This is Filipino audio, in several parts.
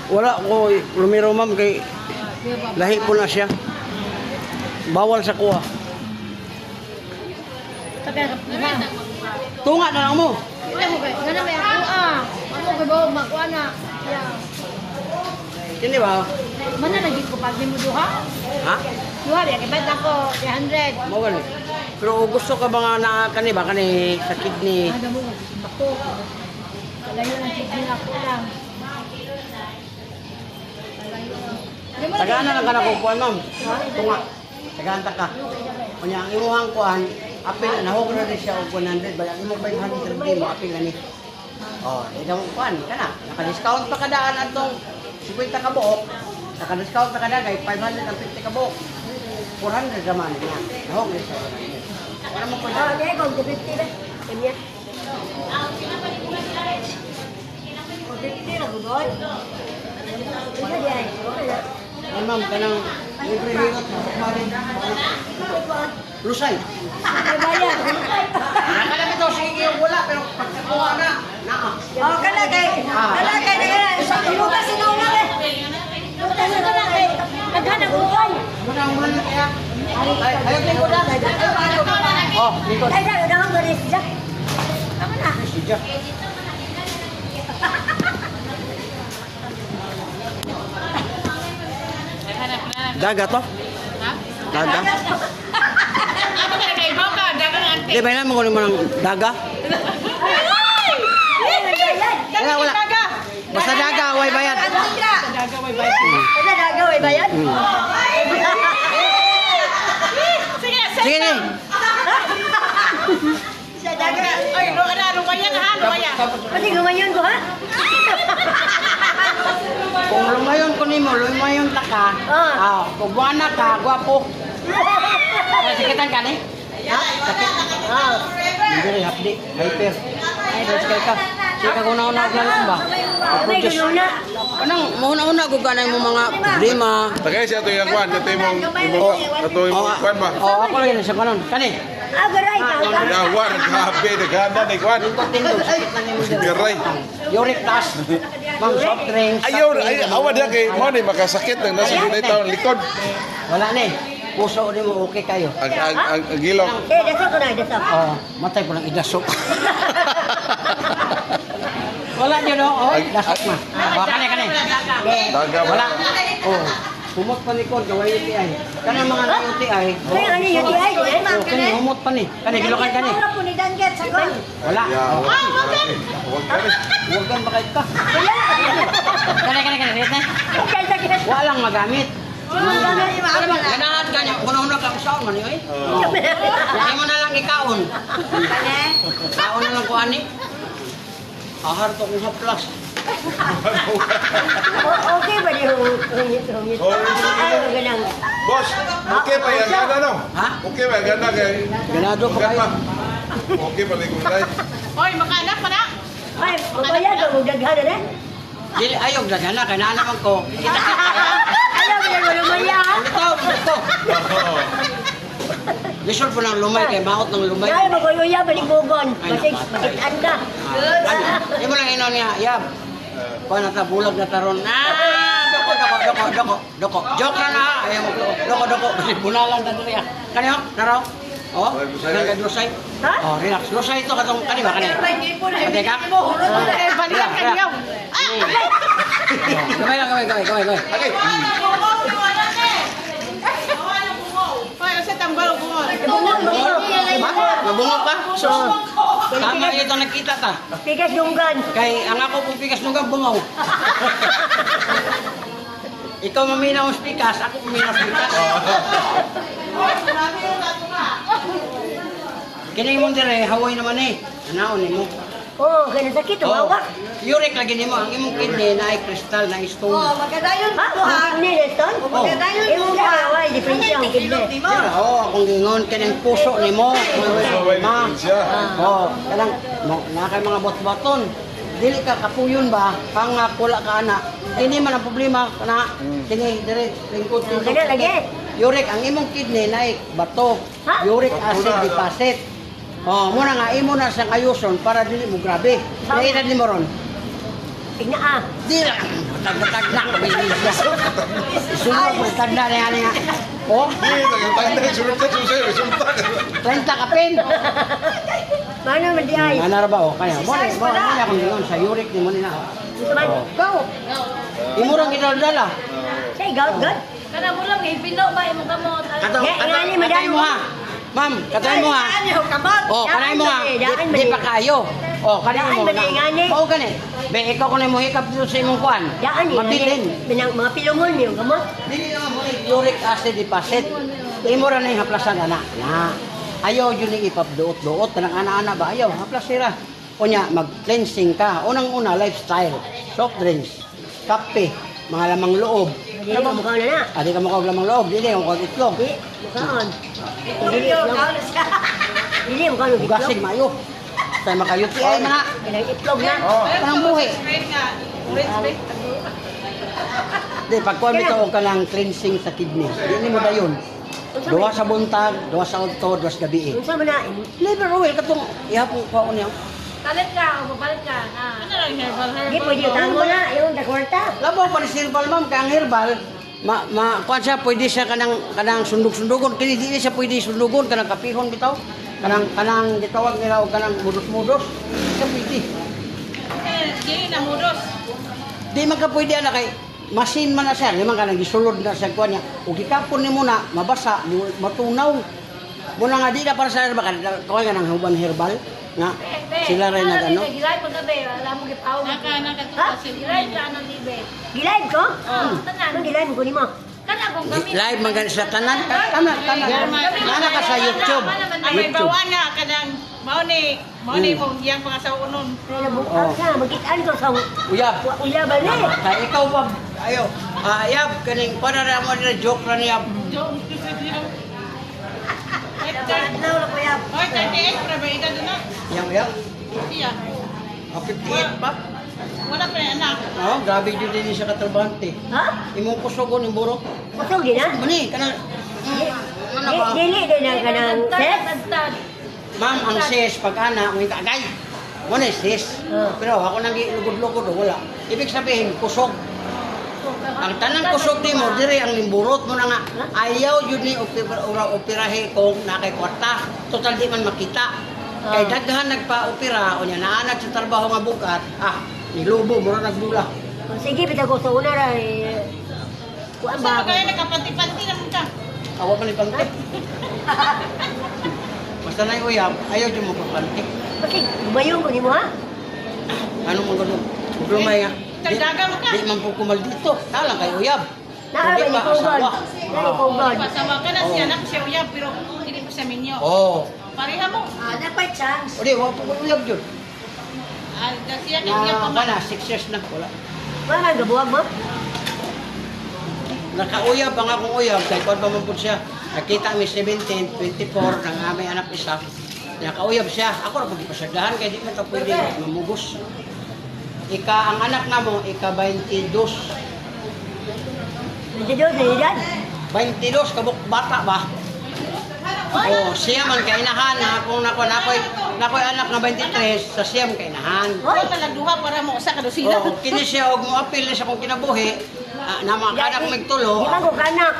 Wala ko lumiro ma'am kay lahi po na siya. Bawal sa kuha. Tunga na lang mo. Gana may ako Ako kay bawa magkuha na. Hindi ba? Mana lagi ko pag mo duha? Ha? Duha ya kay ako 300. Mo gani. Pero gusto ka ba nga na kani ba kani sa kidney? Ada mo ako. Kalayo lang kidney ako lang. Tagana lang ka na kukuha ma'am. Tunga. Tagaanta ka. Kunya ang imuhang kuhan, apil nahog na rin siya og 100 ba ang imong 500 mo apil gani. Oh, ikaw kuhan kana. Naka-discount pa kadaan atong 50 ka buok. Naka-discount pa kada kay 550 ka buok. 400 raman niya. Nahog na siya. Wala mo pwede. Oh, dai ko 50 ba? Kanya. Oh, 50 na budoy. Ina diay. Ay ma'am, kanang libre hirot marin. Lusay. Ay bayad. Nakala ito sige wala pero pagkakuha na. Naa. Oh, kana kay sa ilugas sinuna eh. Ilugas sinuna kay naghanap buhay. Muna kaya. Ay, ayaw din ko na. Oh, dito. Ay, dahil naman garis siya. Tama na. Sige. Daga to? Ha? Daga? Ano ka kay Boka? Dagang ante. Di ba na mo ng daga? Wala, wala. Basta daga, way bayad. Daga may bayad. Ano nagawin ba yan? Sige, Sige ni. Sa daga. Ay, lumayan ha, lumayan. Pati gumayon ko ha? Kung lumayon ko nimo, lumayon ta ka. Ah. Kung buwana ka, gwapo. Ay, sakitan ka ni? Ha? Sakit. Hindi rin, hapdi. Hyper. Ay, kay ka. Sige ka una-una og lalong ba? May ganuna. Kanang mauna-una ko ganay mo mga problema. Tagay siya ito yung kwan, ito yung kwan ba? Oh, ako lang yun sa kanon. Kani? Agaray ka. Yawan, grabe, naganda na yung kwan. Tindog, sakit na nimo dito. Garay. Uric plus. Mang soft drinks. Ayaw, awan na kay mo ni makasakit ng nasa ginitaw ang likod. Wala ni. Puso ni mo okay kayo. Ang gilong. Eh, dasok ko na, dasok. Oh, matay po ng idasok. Wala niyo no? Oh, dasok na. Kani kani. Daga ba? Wala. Oh. Humot pa ni kon gaway UTI ay. Kanang mga UTI. Kaya ano yun, di ay, di ay. Oh, kani humot pa ni. Kani gilokan kani. Pura po ni Danget sa kon. Wala. Yeah, huwag ka rin. Huwag kang bakit ka. Kani. Rete. Okay, Danget. Walang magamit. Ano ba? Ganahan ka niya. Una-una kang saon man eh. Lagi mo na lang ikaon. Kaon na lang ko ani. Ahar to kung haplas. Okay ba di hungit? Ay, ganang. Boss, okay pa yan ganda no? Ha? Okay pa yan ganda kay... Ganado pa kayo. Okay pa rin kung tayo. Hoy, makaanak pa na. Ay, magbayad ka kung daghan na eh. Dili ayog na gana kay naanaman ko. Kita-kita kaya. Alam mo na lumaya ha? Dito. Lisod po ng lumay kay maot ng lumay. Ay, maguyuya, balik-bugon. Makitaan ka. Di mo lang inaw niya, yab. Kung natabulag na taron, doko. Joke lang na, ayaw mo, doko. Kasi bunalang na doon. Kaniyo, naraw? Oh, kanang lusay. Ha? Oh, relax. Lusay ito katong kani ba kani? Pati ka? Eh, balikan kanyo. Gamay lang. Okay. Hoy, asa tambal bungo. Mabungok ka? So, tama ito nakita ta. Tigas dunggan. Kay ang ako pong pikas nung bungaw. Ikaw maminaw ang pikas, ako maminaw ang pikas. Kini mo dire, haway naman eh. Anaon mo. Oh, kaya sakit, umawak. Uric lagi nimo, ang imong kidney na ay kristal na stone. Magkadayon ha? Ang niliston? Magkadayon mo ka. Ay, diferensya ang kidney. Oo, akong gingon kanang puso nimo. Ma. Oh, kanang na kay mga bot-boton. Dili ka kapuyon ba? Pang pula ka ana. Kini man ang problema kana. Kini dire lingkod ko. Kaya lagi. Uric ang imong kidney na ay bato. Ha? Uric acid deposit. Oh, muna nga imo na sa ayuson para dili mo grabe. Naidad nimo ron. Tingnan ah. Di lang. Tagna kami niya. Sunod mo, tagna na yan nga. Oh, Hindi, nagtanda, sulta, sulta. 30 kapin. Mana man di ay. Ano ba o? Kaya, mo na akong lingon sa uric ni mo nila. Ito man. Go. Imurang kinaldala. Say go, good. Kana mo lang ipino ba imong kamot. Katay mo ha. Ma'am, katay mo ha. Oh, kanay mo ha. Di pa kayo. Oh, kanay mo. Oo, gani. Be, ikaw kung mo hikap dito sa imong kuan. Mabilin. Mga pilumon niyo, gamot. Dili naman mo uric acid deposit. Imura na yung haplasan ana. Na. Ayaw yun yung ipapduot-duot. Kanang ana-ana ba? Ayaw, haplas sira. Kunya, mag-cleansing ka. Unang-una, lifestyle. Soft drinks. Kape. Mga lamang loob. Dili ka mukha na na. Adi ka makawag lamang loob. Dili, makawag itlog. Di, mukhaan. Dili, mukha nung Hugasig, itlog. mayo. Tayo makayuti ay mga. Ilang itlog na. Kanang buhi. Di, pagkuhan mo ito ka ng cleansing sa kidney. Hindi mo na yun. Duwa sa buntag, duwa sa udto, duwa sa gabi. Unsa man na? Liver oil, katong ihapong ko niya. Kalit ka o mapalit ka. Ano lang herbal Di, pwede utahan mo na. Yung dagwarta. Labaw pa ni herbal ma'am, kaya ang herbal, kuan siya, pwede siya kanang sundog-sundugon. Kini di siya pwede sundugon, kanang kapihon bitaw. Kanang gitawag nila o kanang mudos-mudos. Siya pwede. Hindi na mudos. Di man ka pwede ana kay masin man na siya, limang ka nang gisulod na sa kuan niya. Ug gikapon nimo na mabasa, matunaw. Muna nga di na para sa herbal, kaway ka ng huban herbal nga sila rin nag ano. Gilay pag gabi, alam mo gipaw. Naka gilay ka ng libe. Gilive ko? Tanan. Anong gilive mo kunin mo? Kana kung kami. Live man ganun sa tanan. Tanan. Nana ka sa YouTube. May bawa na kanang mao ni mo yang mga sa unon. Nabukaw ka. Magitaan ko sa Uyab. uyaban ni. Kay ikaw pa ayo. Ayab kaning para ra mo na joke ra niya. Adlaw na kuya. Hoy, 38 para ba edad na? Yang. Siya. 58 pa. Wala pa yung anak. Oh, grabe jud din siya katrabante. Ha? Imong kusugon yung burok. Kusog din ha? Mani kanang ano ba? Dili din ang kanang ses. Tagtad. Ma'am, ang sis pag ana mo kagay. Mo na sis. Pero ako nang lugod-lugod wala. Ibig sabihin kusog. Ang tanang kusog di mo dire ang limburot mo na nga ayaw jud ni operahe kung nakay kwarta. Total di man makita. Kay daghan nagpa-opera o nya naanad sa trabaho nga bukat. Nilubo mo ra nagbula. Sige, bitaw ko sa una ra. Kuan Sa ba? kaya nakapanti-panti lang ka. Awa pa ni pangti. Basta na uyab, ayaw jud mo pagpanti. Kasi gumayon ko ni mo ha? Ano mo ganun? Lumay nga. Tagdaga mo ka. Di man po kumal dito. Talang kay uyab. Naa ba Hindi ni pa Kogod? asawa. Nani Kogod? Pasawa ka na siya anak siya uyab pero hindi ko siya minyo. Oh. Pareha mo. Dapat chance. O di, wa po uyab jud. Siya kay uyab pa Na man. kana 6 years na wala. Wala gabuwag mo? Nakauyab ang akong uyab kay kon pa man pud siya. Nakita mi 17, 24 nang amay anak isa. Nakauyab siya. Ako ra pud ipasagdahan kay di man ta pwede mamugos. Ang anak namo ika 22. Dito sa edad? 22 kabuk bata ba? Oh, siya man kainahan na kung nakoy anak na 23 sa siyam kainahan. Hoy, malagduha para mo usa ka dosina. Oh, kini siya og mo apil sa kung kinabuhi na makanak magtulo. Di man ko kanak.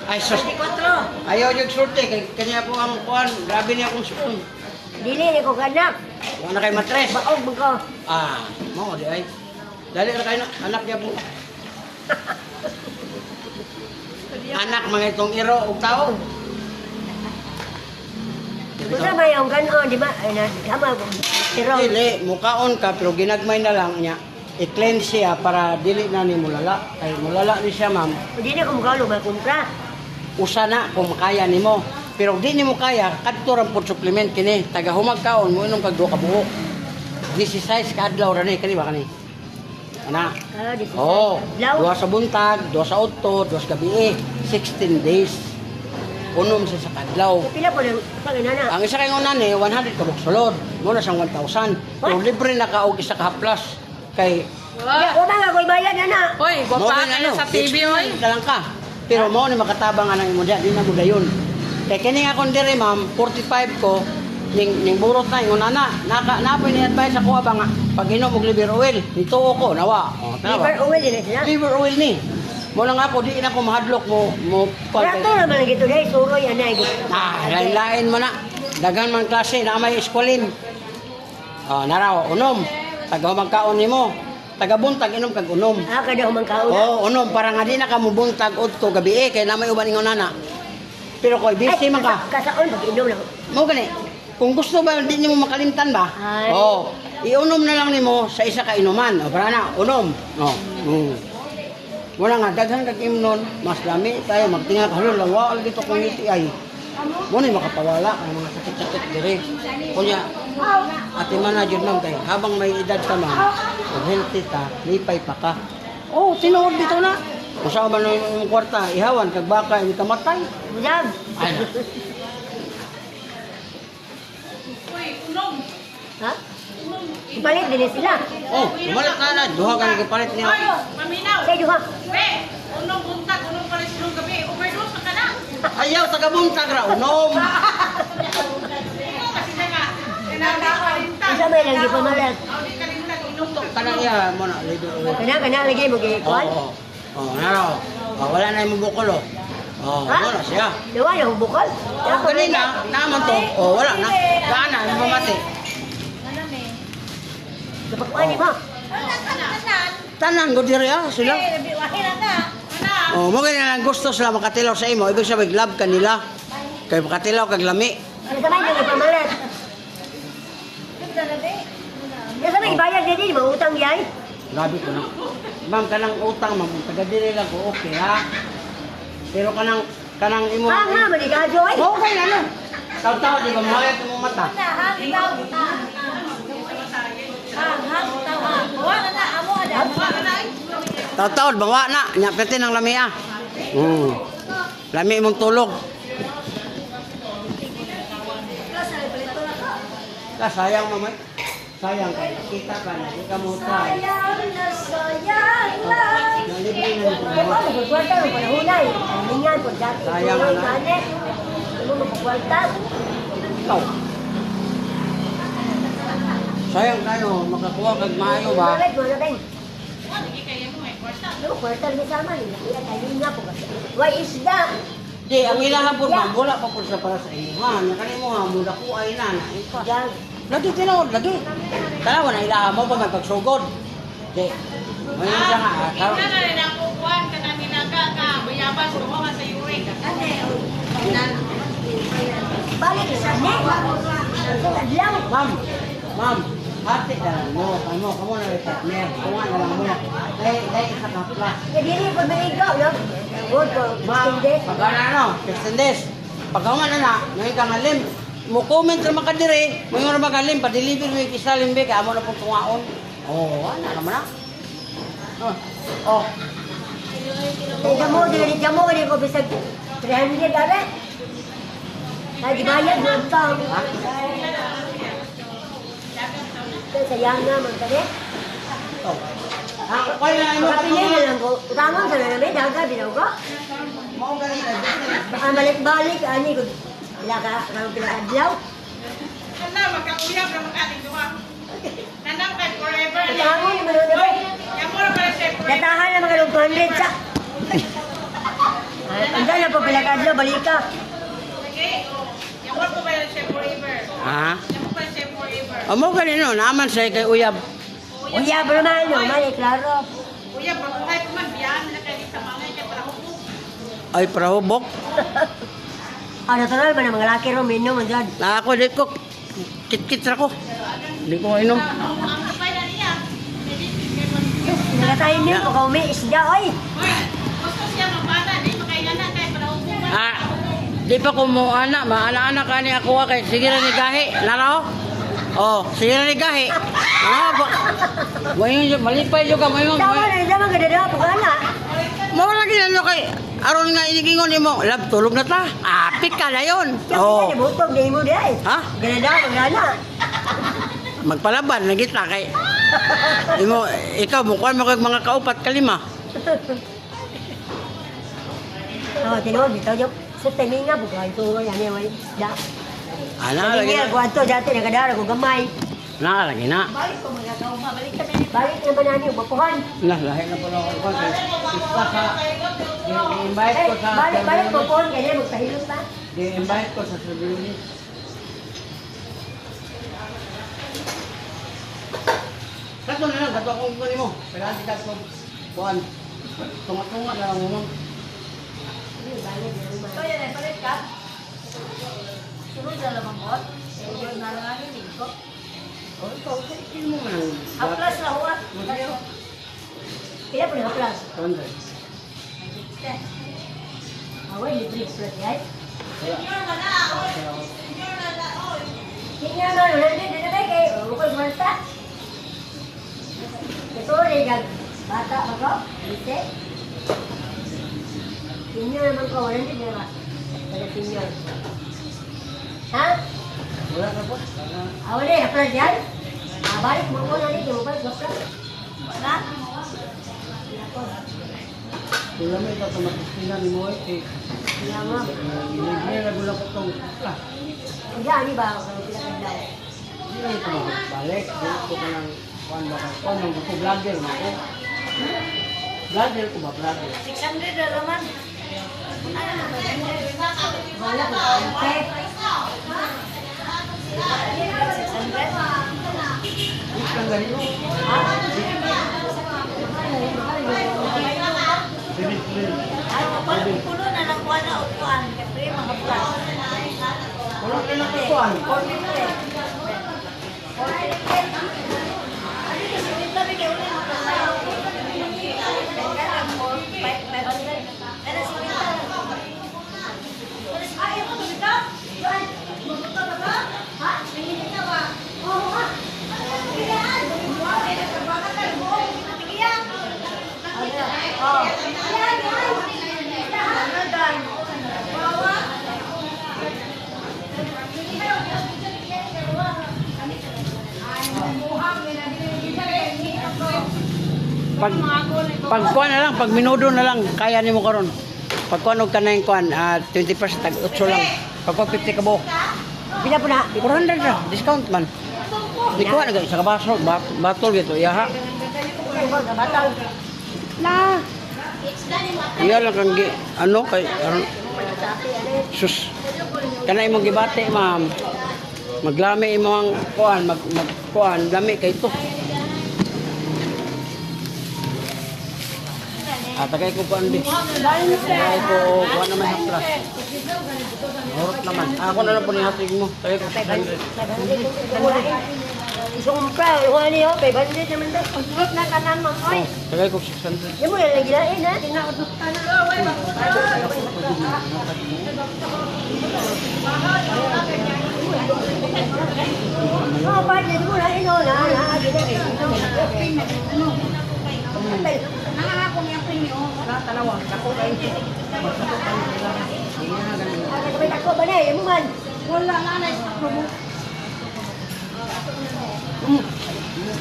Ay sus. 24. Ayaw jud sulti kay kanya po ang kuan, grabe niya akong spoon. Dili ni ko kanak. Wala na kay matres. Baog mo ko. Mao di ay. Dali ra kay anak niya po. Anak mga itong iro og tao. Busa ba yung ganon, di ba? Ay na, tama ko. Pero, Dili, mukaon ka pero ginagmay na lang niya. I-cleanse siya para dili na ni mulala. Ay mulala ni siya ma'am. hindi na ko mukha ba kumpra. Usa na kung makaya nimo. Pero di nimo kaya, kadto ra pud supplement kini. Taga humag kaon mo inom kag duha ka buok. 16 ka adlaw ra ni kani ba kani? Ana. Di Oh, Law. duha sa buntag, duha sa udto, duha sa gabi, 16 days. Unom siya sa kadlaw. Pila po ng panginana. Ang isa kay una ni 100 ka sulod. Mo na siyang 1,000. Pero libre na ka og isa ka haplas kay Ya, o mga ko'y bayad na na. Hoy, mo gwapa na ka na sa TV hoy. Dalang ka. Pero mo ni makatabang anang imo diha, di na mo dayon. Kay kini nga kon dire ma'am, 45 ko, ning burot na yung nana. Napoy ni advice ako ba nga pag inom og liver oil, dito ko nawa. Oh, Liver tama. oil din sila. Liver oil ni. Mo lang ako di na ko mahadlok mo Wala to naman ang gito dahil suroy yan ay. lain-lain mo na. Daghan man klase na may eskwalin. Oh, naraw, unom. Taga magkaon nimo. Taga buntag inom kag unom. Kada humang kauna. Oh, unom para nga di na ka mubuntag udto gabi kay na may uban ingon nana. Pero koy busy man ka. Kasaon pag inom lang. Mo gani. Kung gusto ba di nimo makalimtan ba? Ay. Oh, iunom na lang nimo sa isa ka inuman. O para na, unom. Oh. Wala nga daghan kag imnon, mas lami tayo magtinga kahalo lang wa dito kung iti ay. Mo ni makapawala ang mga sakit-sakit dire. Kunya ati man na jud man kay habang may edad ka man, pag healthy ta, lipay pa ka. Oh, tinuod dito na. Usa man yung kwarta, ihawan kag baka hindi ka matay. Bujag. Ay. Uy, unom. Ha? Ipalit din sila. Oh, bumalik na duha ka nagpalit niya. Oy, maminaw. Say duha. Be, unom buntag, unom pala silong gabi. Overdose pa ka na. Ayaw taga buntag ra unom. Kasi na nga, kinakalintan. Isa may lang di pamalat. Audi kalintan, inom to. Kana iya mo na lido. Kana lagi mo gikuan. Oh, oh, naro. Oh, wala na yung bukol oh. Oh, Ha? wala siya. Dawa yung bukol. Oh, kanina, naman to. Oh, wala na. Gana, mamati. Napagkuhan mo. Tanan ko diri ah, sila. Oh, mo ganyan lang gusto sila makatilaw sa imo. Ibig sabihin, love ka nila. Kay makatilaw kag lami. Ano sa may nang ipamalat? Ano sa may ibayad din din, mautang yay. Grabe ko na. Ma'am, kanang utang, ma'am. Taga diri lang ko, okay ha. Pero kanang imo. Ah, nga, maligado ay. Oh, okay na no. Taw-taw, di ba mahayag mo mata? Taw-taw, bawa na. Nya pete ng lami ah. Lami mong tulog. Sayang mamay. Sayang ka. Kita ka na. Di ka mo try. Nalibre na nito. Ano, magkwarta mo panahunay. Mingan po dati. Sayang Tuloy, na. mane. Ano mo magkwarta? Ikaw. Sayang tayo. Makakuha kag maayo ba? Alright, wala tayo. Ano, kwarta rin sama. Kaya tayo nga po kasi. Why is that? Di, ang ilahan po ma'am, wala pa po siya para sa inyo. Ha, nakani mo ha, mula ko ay na. Yan. Lagi tinawad, lagi. Tanawa na ilahan mo pa may pagsugod. Di, may siya nga. Ikaw na rin ang kukuhan ka na nilaga ka. Bayabas, kuha sa uric. Balik sa net. Ang adlaw. Ma'am, hati na lang mo. Kamu na rin partner. Kuha na lang mo. Dahil isa ka plus. Kaya dili po maligaw, no? Good for Ma'am, 15 days. pag ano, 15 days. Pag kaman na, ngayon kang alim. Mo comment sa makadiri, mo yung magalim, pa-deliver mo yung isa limbe, kaya mo na pong tungaon. Oh, ano naman na? Oh. Jamo ko bisag 300 dali. Ay, di bayad mo tang. Ha? Sayang na man kani. Oh. Ah, kaya na mo Kapilay na lang ko. Utangon sa namin, daga binaw ko. Mo ganito. Baka balik-balik, ani ko. Wala ka, karang pinaadlaw. Nana, magkauyab na makaling duha. Nanang kay forever. Utangon naman na ba? Yan mo na pala siya forever. Datahan na mga 200 sa. Anda na po pala kadlaw, balik ka. Okay? Yan mo pa pala siya forever. Ha? Yan mo pala siya forever. Mo ganito, naman sa kay uyab. Uya, bro man, no, man, klaro. Kuya, pagbuhay ko man, biyahan na kayo sa mga kaya para hukuk. Ay, prahubok. Natural ba na mga laki ro, minom, andyan. Ako, di ko, kit-kit ra ko. Di ko inom. Ang kapay na niya. Nagatayin din po, kaumi, isda, oy. Hoy, gusto siya mabana, di makainganan kayo para hukuman. Ah, di pa ko mo anak, maana-anak ka ni ako kay sige na ni gahi, naraw? Oh, sige na ni gahi. Ah, ba? Wayon malipay jud ka mayon. Tama na, naman gadada, pagana. Mo lagi na kay aron nga inigingon nimo, lab tulog na ta. Apik ka na yon. Oh. Oh. Butog, di mo di ay. Ha? Gadada, pagana. Magpalaban na kita kay imo ikaw mo kuan mo kag mga kaupat kalima. Oh, tinuod, bitaw yung sa taminga, bukain ko, yan yung isda. Ana lagi Niya, na. kuwan to, dati nagadara ko gamay. Na lagi na. Balik ko mga kauma, balik kami. Balik naman namin, umapuhan. Nah, lahi na pala ako ko. Isa sa i-invite ko sa Balik ko po, ganyan, magpahilot na. i-invite ko sa Subilis. Kato na lang, kato akong kunin mo. Pagkati ka ko. Kuhan. Tunga-tunga na lang mo. So, yan, balik ka. Sunod na lamang mo. Sunod na lang namin, ko. O, ikaw, sige mo man. Haplas na huwa. Kaya po na haplas. Tanda. Away, libre haplas yan. Kaya, Hindi nga naman, wala din, dito tayo kayo. Bukol basta. Ito, regal. Bata ba ko? Hindi. Senior naman ko, wala din nga ba? Wala senior. Ha? wala ka po. Awal eh, haplas yan. Balik mo ko na rin, yung balik haplas. Wala. Wala mo ito, tumatisina ni mo eh. Wala nga. Hindi na gula ko itong. Hindi, ani ba ako kung pinakadlaw? Hindi lang ito balik. Hindi ko ka ng kuhan ba ka. Kuhan ng gusto vlogger mo ko. Vlogger ko ba? Vlogger. 600 na naman. Wala ko. Okay. 600? Hindi kang ganito. Puno na lang kuha na upuan. Kapre, mga plan. Wala ka na kuhan. Pag kuhan na lang, pag minudo na lang, kaya ni mo karon. Pag kuhan og kanang kuhan, 20% tag 8 lang. Pag 50 ka buok. Pila po na? 400 na, discount man. Di kuha na sa kabaso, batol gitu, iya ha. Batang. Na. Iya lang kang ano kay aron sus. Kana imong gibate, ma'am. Maglami imong kuhan, kuhan, lami kay to. Tagay ko kuhan di. Tagay ko kuhan na may haplas. Horot naman. Ako na lang po ni hatig mo. Tagay ko 600. Isumpra, yung ano yun, may bandit naman daw. Pagsurot na kanan mo, oy. Tagay ko 600. Yan mo yung nagilain, ha? Tinakot ka na. Oo, partner mo na, ino na, Nangangako niya premium. Talawang, ako kayo. Kapit ako ba na, yan mo man. Wala na na sa promo.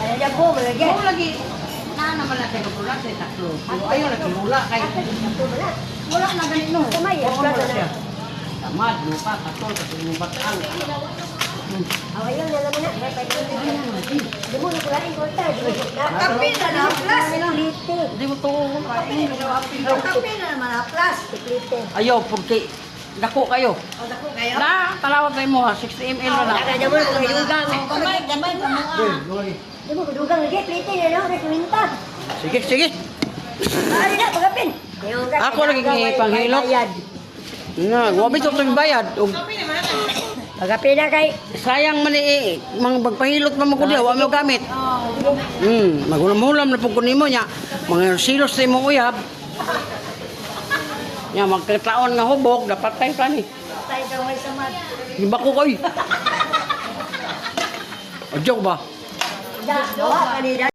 Ano dyan po, malagyan. Ako lagi. Na naman natin ang product sa tatlo. Ayaw na tumula kay. Wala na ganito. Kamay, ang plato na. Tamad, lupa, katol, katulong batang. Awayon na naman na. Di mo nakulain ko tayo. Kape na na, plus. Tiklite. Hindi mo to. Kape na naman na, plus. Tiklite. Ayaw, porque dako kayo. O, dako kayo. Na, talawat tayo mo ha, 60 ml na na. Kaya mo na kung hilugang. Gamay pa mo ah. Di mo kudugang lagi. Tiklite na no, resulta. Sige, sige. Ari na, pagapin. Ako lagi kay panghilot. Na, wabi to itong bayad. Ug, Pagapin na kay. sayang man mga magpahilot pa mo ko diya, wala mo gamit. Magulam-hulam na po ko nimo niya. Mga silos sa imong uyab. Nya magkataon nga hubog, dapat tayo pa ni. Tayo gamay sa mad. Iba ko koy. O joke ba? Da, gawa kanina.